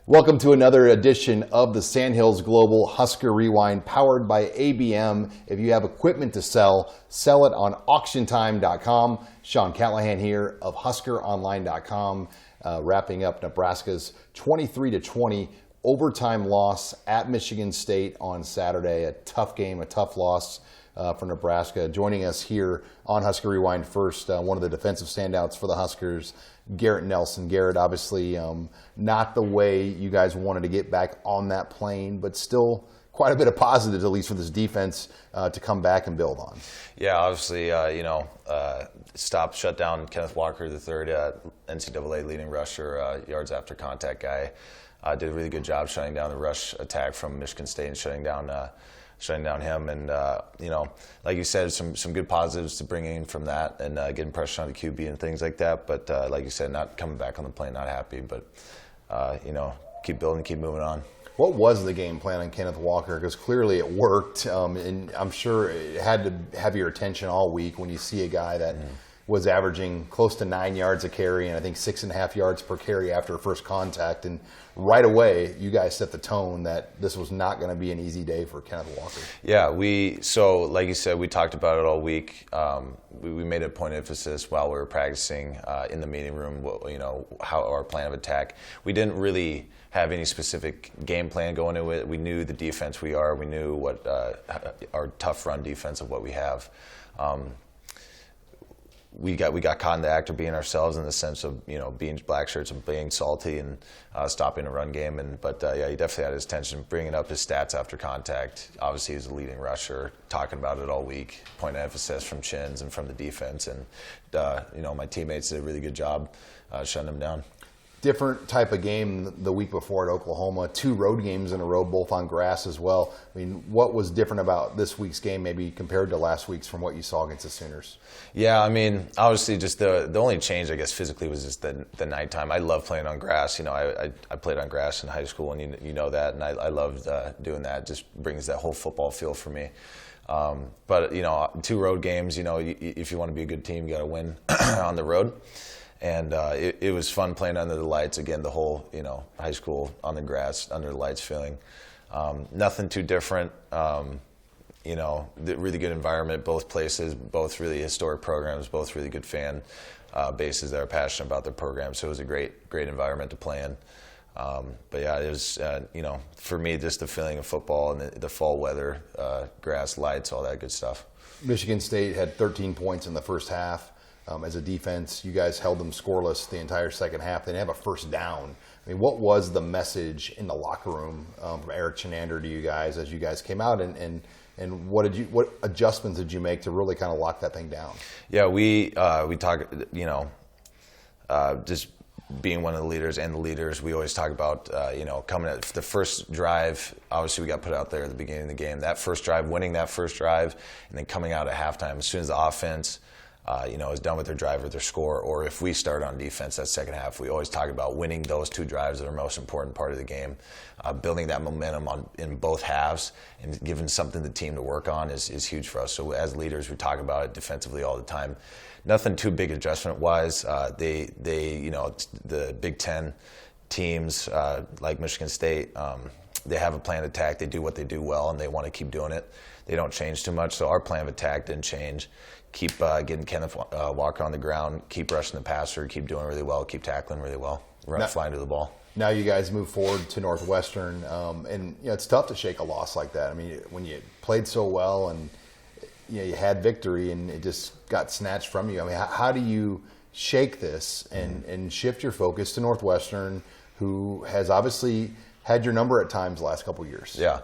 Welcome to another edition of the Sandhills Global Husker Rewind, powered by ABM. If you have equipment to sell, sell it on auctiontime.com. Sean Callahan here of HuskerOnline.com, wrapping up Nebraska's 23-20 overtime loss at Michigan State on Saturday. A tough game, a tough loss for Nebraska. Joining us here on Husker Rewind first, one of the defensive standouts for the Huskers, Garrett Nelson. Garrett, obviously not the way you guys wanted to get back on that plane, but still quite a bit of positives, at least for this defense, to come back and build on. Yeah, obviously, shut down Kenneth Walker III, NCAA leading rusher, yards after contact guy. Did a really good job shutting down the rush attack from Michigan State and shutting down him. And, like you said, some good positives to bring in from that and getting pressure on the QB and things like that. But like you said, not coming back on the plane, not happy. But, keep building, keep moving on. What was the game plan on Kenneth Walker? Because clearly it worked, and I'm sure it had to have your attention all week when you see a guy that was averaging close to 9 yards a carry and I think 6.5 yards per carry after first contact. And right away, you guys set the tone that this was not going to be an easy day for Kenneth Walker. Yeah, like you said, we talked about it all week. We made a point of emphasis while we were practicing in the meeting room, how our plan of attack. We didn't really have any specific game plan going into it. We knew the defense we are. We knew what our tough run defense of what we have. We got caught in the act of being ourselves in the sense of being black shirts and being salty and stopping a run game. But he definitely had his attention, bringing up his stats after contact. Obviously, he's a leading rusher, talking about it all week. Point of emphasis from Chins and from the defense, and my teammates did a really good job shutting him down. Different type of game the week before at Oklahoma. 2 road games in a row, both on grass as well. I mean, what was different about this week's game maybe compared to last week's from what you saw against the Sooners? Yeah, I mean, obviously just the only change, I guess, physically was just the nighttime. I love playing on grass. I played on grass in high school, and you know that, and I loved doing that. It just brings that whole football feel for me. But 2 road games, if you want to be a good team, you got to win on the road. And it was fun playing under the lights. Again, the whole, high school on the grass, under the lights feeling. Nothing too different. The really good environment, both places, both really historic programs, both really good fan bases that are passionate about their program. So it was a great environment to play in. But yeah, it was, for me, just the feeling of football and the fall weather, grass, lights, all that good stuff. Michigan State had 13 points in the first half. As a defense, you guys held them scoreless the entire second half. They didn't have a first down. I mean, what was the message in the locker room from Eric Chinander to you guys as you guys came out, and what adjustments did you make to really kind of lock that thing down? Yeah, we talk, just being one of the leaders and the leaders, we always talk about, coming at the first drive. Obviously, we got put out there at the beginning of the game. That first drive, winning that first drive, and then coming out at halftime, as soon as the offense is done with their drive or their score, or if we start on defense that second half, we always talk about winning those 2 drives that are the most important part of the game. Building that momentum in both halves and giving something to the team to work on is huge for us. So as leaders, we talk about it defensively all the time. Nothing too big adjustment-wise. The Big Ten teams like Michigan State, they have a plan of attack. They do what they do well, and they want to keep doing it. They don't change too much. So our plan of attack didn't change. Keep getting Kenneth Walker on the ground, keep rushing the passer, keep doing really well, keep tackling really well, flying to the ball. Now you guys move forward to Northwestern, and it's tough to shake a loss like that. I mean, when you played so well and you had victory and it just got snatched from you. I mean, how do you shake this and shift your focus to Northwestern, who has obviously had your number at times the last couple of years? Yeah,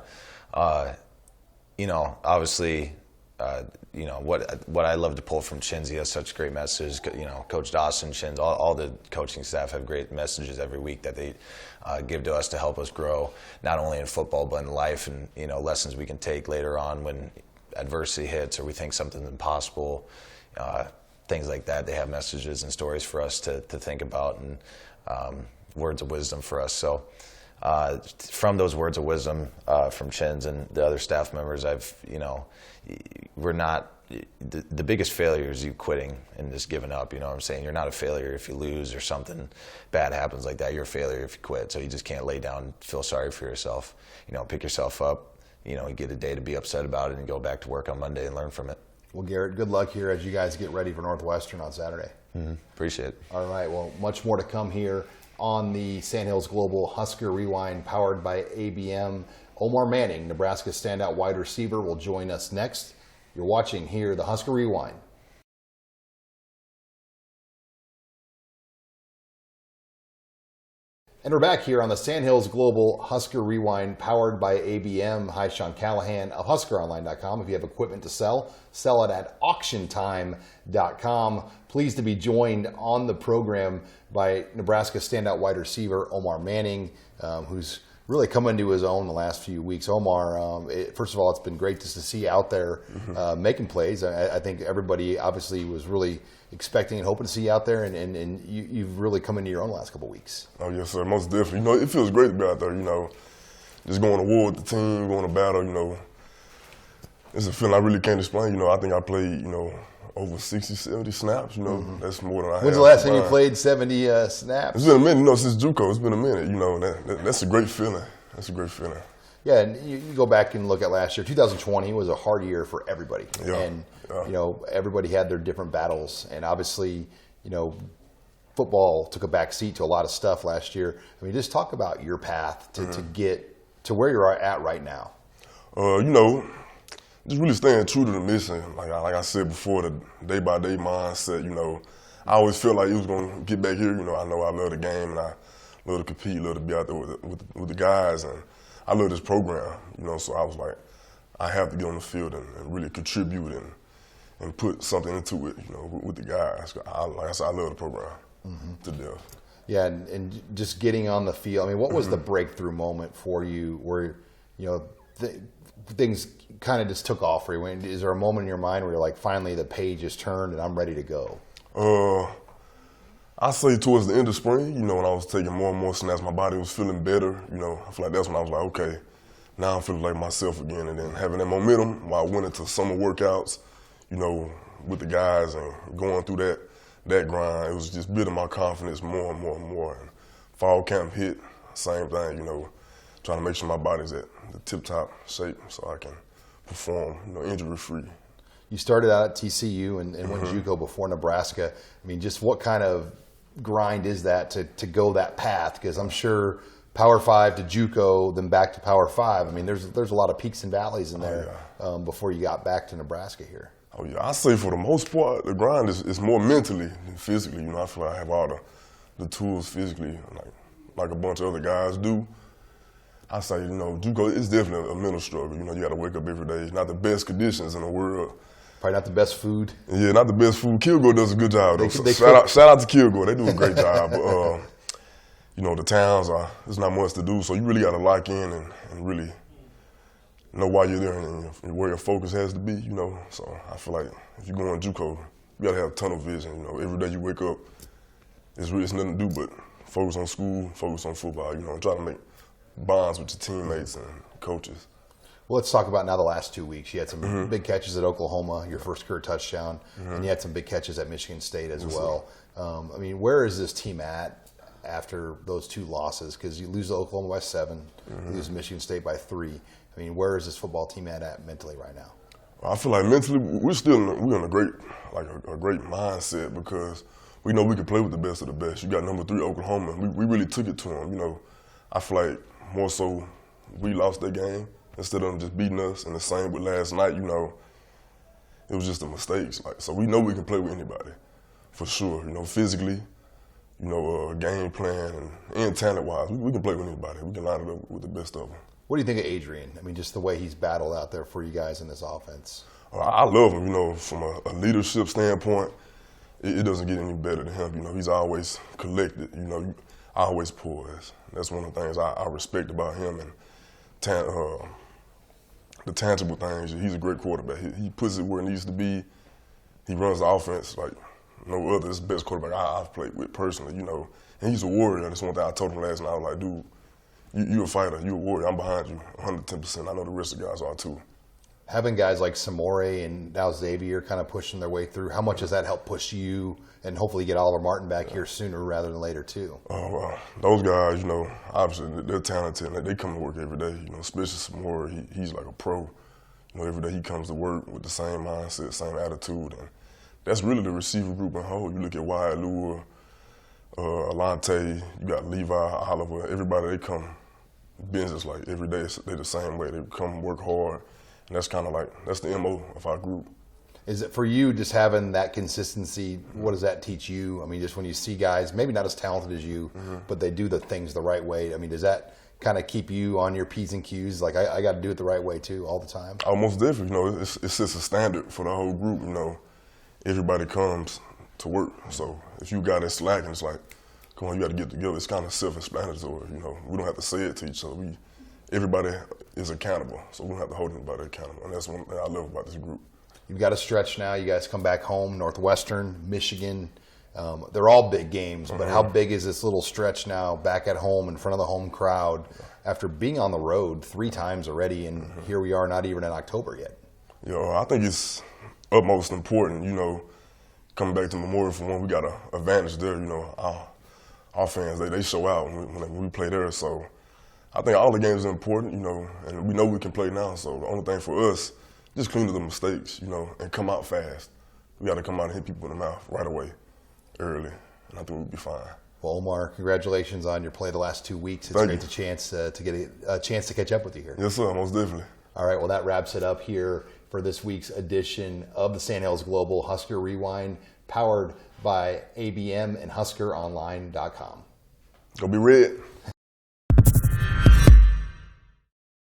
obviously. What I love to pull from Chins, he has such great messages. Coach Dawson, Chins, all the coaching staff have great messages every week that they give to us to help us grow, not only in football but in life, and lessons we can take later on when adversity hits or we think something's impossible, things like that. They have messages and stories for us to think about, and words of wisdom for us. So from those words of wisdom from Chins and the other staff members, we're not the biggest failure is you quitting and just giving up. You know what I'm saying? You're not a failure if you lose or something bad happens like that. You're a failure if you quit. So you just can't lay down and feel sorry for yourself. You know, pick yourself up. You know, you get a day to be upset about it and go back to work on Monday and learn from it. Well, Garrett, good luck here as you guys get ready for Northwestern on Saturday. Appreciate it. All right. Well, much more to come here on the Sandhills Global Husker Rewind powered by ABM. Omar Manning, Nebraska standout wide receiver, will join us next. You're watching here the Husker Rewind. And we're back here on the Sandhills Global Husker Rewind powered by ABM. Hi, Sean Callahan of HuskerOnline.com. If you have equipment to sell, sell it at auctiontime.com. Pleased to be joined on the program by Nebraska standout wide receiver Omar Manning, who's really come into his own the last few weeks. Omar, first of all, it's been great just to see you out there making plays. I think everybody obviously was really expecting and hoping to see you out there, and you've really come into your own the last couple of weeks. Oh, yes, sir, most definitely. You know, it feels great to be out there, you know, just going to war with the team, going to battle, you know. It's a feeling I really can't explain. You know, I think I played, you know, over 60, 70 snaps, you know. That's more than I have. When's the last time you played 70 snaps? It's been a minute, you know, since JUCO. It's been a minute, you know, and that's a great feeling. That's a great feeling. Yeah, and you go back and look at last year. 2020 was a hard year for everybody. Yeah, and, you know, everybody had their different battles. And obviously, you know, football took a back seat to a lot of stuff last year. I mean, just talk about your path to get to where you're at right now. You know, just really staying true to the mission. Like I said before, the day-by-day mindset, you know. I always felt like it was going to get back here. You know I love the game, and I love to compete, love to be out there with the guys, and I love this program, you know. So I was like, I have to get on the field and really contribute and put something into it, you know, with the guys. Like I said, I love the program to death. Yeah, and just getting on the field. I mean, what was the breakthrough moment for you where, you know, things kind of just took off for you? Is there a moment in your mind where you're like, finally the page is turned and I'm ready to go? I say towards the end of spring, you know, when I was taking more and more snaps, my body was feeling better. You know, I feel like that's when I was like, okay, now I'm feeling like myself again. And then having that momentum while I went into summer workouts, you know, with the guys and going through that grind, it was just building my confidence more and more and more. And fall camp hit, same thing, you know, trying to make sure my body's at the tip-top shape so I can perform, you know, injury-free. You started out at TCU and went JUCO before Nebraska. I mean, just what kind of grind is that to go that path? Because I'm sure Power 5 to JUCO, then back to Power 5. I mean, there's a lot of peaks and valleys in there before you got back to Nebraska here. Oh, yeah. I say for the most part, the grind is more mentally than physically. You know, I feel like I have all the tools physically, like a bunch of other guys do. I say, you know, JUCO is definitely a mental struggle. You know, you got to wake up every day. Not the best conditions in the world. Probably not the best food. Yeah, not the best food. Kilgore does a good job, though. Shout out to Kilgore. They do a great job. But, you know, the towns, there's not much to do. So you really got to lock in and really know why you're there and where your focus has to be, you know. So I feel like if you're going JUCO, you got to have tunnel vision. You know, every day you wake up, it's nothing to do but focus on school, focus on football, you know, and try to make bonds with your teammates and coaches. Well, let's talk about now the last 2 weeks. You had some big catches at Oklahoma, your first career touchdown, and you had some big catches at Michigan State as well. I mean, where is this team at after those two losses? Because you lose to Oklahoma by 7, you lose to Michigan State by 3. I mean, where is this football team at mentally right now? I feel like mentally we're in a great mindset because we know we can play with the best of the best. You got number 3 Oklahoma. We really took it to them. You know, I feel like more so we lost that game instead of them just beating us. And the same with last night. You know, it was just the mistakes. Like, so we know we can play with anybody for sure. You know, physically, you know, game plan and talent wise, we can play with anybody. We can line it up with the best of them. What do you think of Adrian? I mean, just the way he's battled out there for you guys in this offense. I love him. You know, from a leadership standpoint, it doesn't get any better than him. You know, he's always collected. You know, always poised. That's one of the things I respect about him and the tangible things. He's a great quarterback. He puts it where it needs to be. He runs the offense like no other. It's the best quarterback I've played with personally, you know. And he's a warrior. That's one thing I told him last night. I was like, dude, you a fighter. You a warrior. I'm behind you 110%. I know the rest of the guys are too. Having guys like Samore and now Xavier kind of pushing their way through, how much does that help push you and hopefully get Oliver Martin back here sooner rather than later too? Those guys, you know, obviously they're talented and they come to work every day. You know, especially Samore, he's like a pro. You know, every day he comes to work with the same mindset, same attitude, and that's really the receiver group in whole. You look at Wyatt Lure, Alante, you got Levi, Oliver, everybody, they come business like every day. They the same way. They come work hard, and that's kind of like, that's the MO of our group. Is it for you just having that consistency? What does that teach you? I mean, just when you see guys, maybe not as talented as you, but they do the things the right way. I mean, does that kind of keep you on your P's and Q's? Like, I got to do it the right way too, all the time? Oh, most definitely. You know, it sets a standard for the whole group. You know, everybody comes to work. So if you got it slacking, it's like, come on, you got to get together. It's kind of self-explanatory. You know, we don't have to say it to each other. Everybody is accountable, so we don't have to hold anybody accountable. And that's one thing I love about this group. You've got a stretch now. You guys come back home, Northwestern, Michigan. They're all big games, but how big is this little stretch now back at home in front of the home crowd after being on the road 3 times already, and here we are not even in October yet? You know, I think it's utmost important, you know, coming back to Memorial for one, we got an advantage there. You know, our fans, they show out when we play there. So I think all the games are important, you know, and we know we can play now. So the only thing for us, just clean up the mistakes, you know, and come out fast. We got to come out and hit people in the mouth right away, early, and I think we'll be fine. Well, Omar, congratulations on your play the last 2 weeks. It's great to get a chance to catch up with you here. Yes, sir, most definitely. All right, well, that wraps it up here for this week's edition of the Sandhills Global Husker Rewind, powered by ABM and HuskerOnline.com. Go be red.